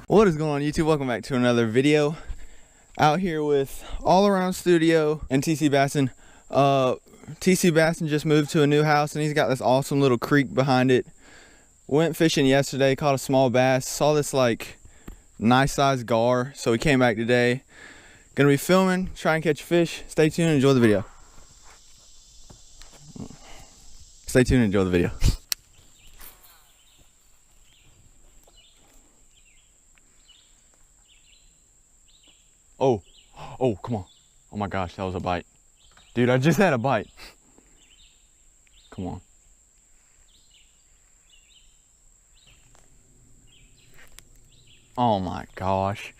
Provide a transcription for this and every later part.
What is going on, YouTube? Welcome back to another video. Out here with All Around Studio and TC Basson. TC Basson just moved to a new house and he's got this awesome little creek behind it. Went fishing yesterday, caught a small bass, saw this like nice sized gar, so we came back today. Gonna be filming, try and catch a fish. Stay tuned and enjoy the video. Stay tuned and enjoy the video. Oh, come on. Oh my gosh, that was a bite. Dude, I just had a bite. Come on. Oh my gosh.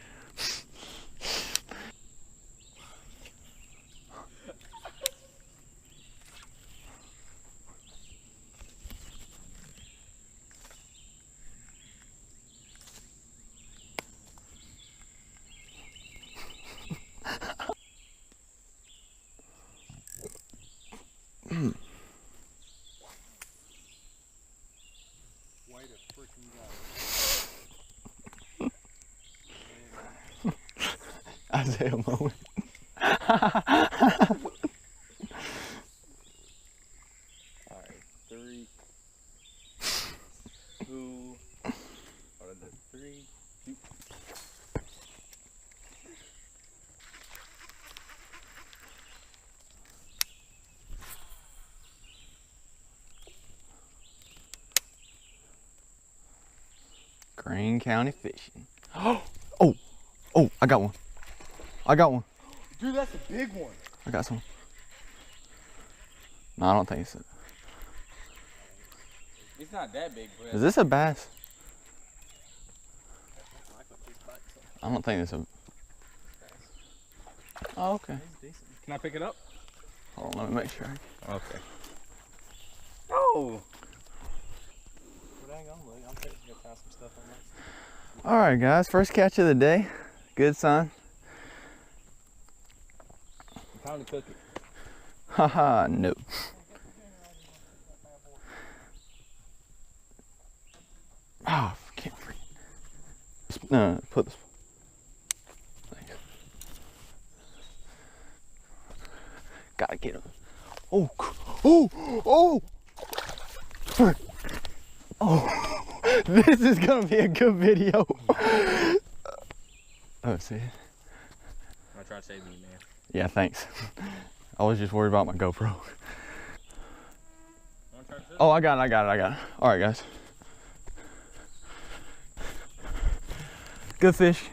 Isaiah moment. Alright, 3, 2, what is it? 3, 2. Greene County fishing. Oh, I got one. Dude, that's a big one. I got some. No, I don't think so. It's not that big, but Is this a bass? I don't think it's a. Oh, okay. Can I pick it up? Hold on, let me make sure. Okay. Oh! Alright, guys, first catch of the day. Good sign. Time to cook it. Haha, no. Oh, can't freaking. No, put this. Thanks. Gotta get him. Oh. This is gonna be a good video. Oh, see it? I'm gonna try to save me, man. Yeah, thanks. I was just worried about my GoPro. Oh, I got it. All right, guys. Good fish.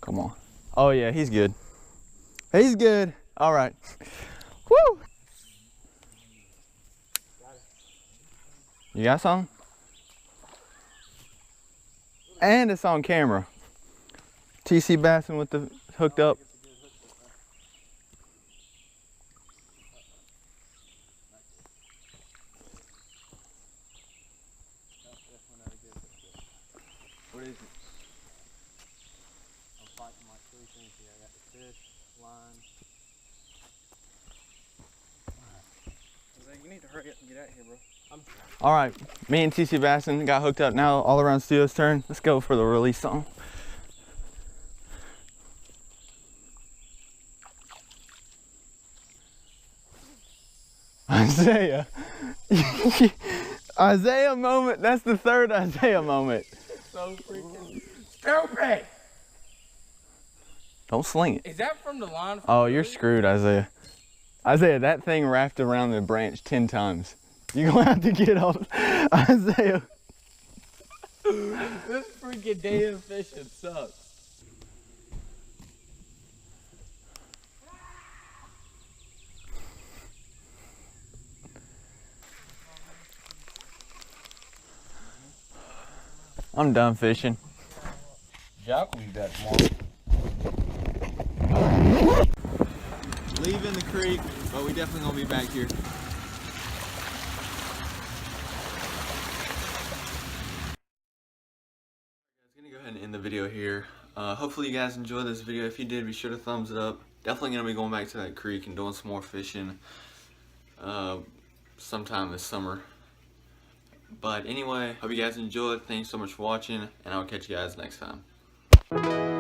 Come on. Oh yeah, he's good. All right. Woo! You got some? And it's on camera. TC Basson with the hooked up. What is it? I'm fighting like 3 things here. I got the fish, line. You need to hurry up and get out here, bro. All right, me and TC Basson got hooked up. Now All Around Studio's turn. Let's go for the release song. Isaiah. Isaiah moment. That's the third Isaiah moment. So freaking stupid. Don't sling it. Is that from the line? Oh, you're screwed, Isaiah. Isaiah, that thing wrapped around the branch 10 times. You're gonna have to get off. Isaiah. This freaking damn fishing sucks. I'm done fishing. Jack will be back tomorrow. Leaving the creek, but we definitely gonna be back here. Gonna go ahead and end the video here. Hopefully you guys enjoyed this video. If you did, be sure to thumbs it up. Definitely gonna be going back to that creek and doing some more fishing sometime this summer. But anyway, hope you guys enjoyed. Thanks so much for watching, and I'll catch you guys next time.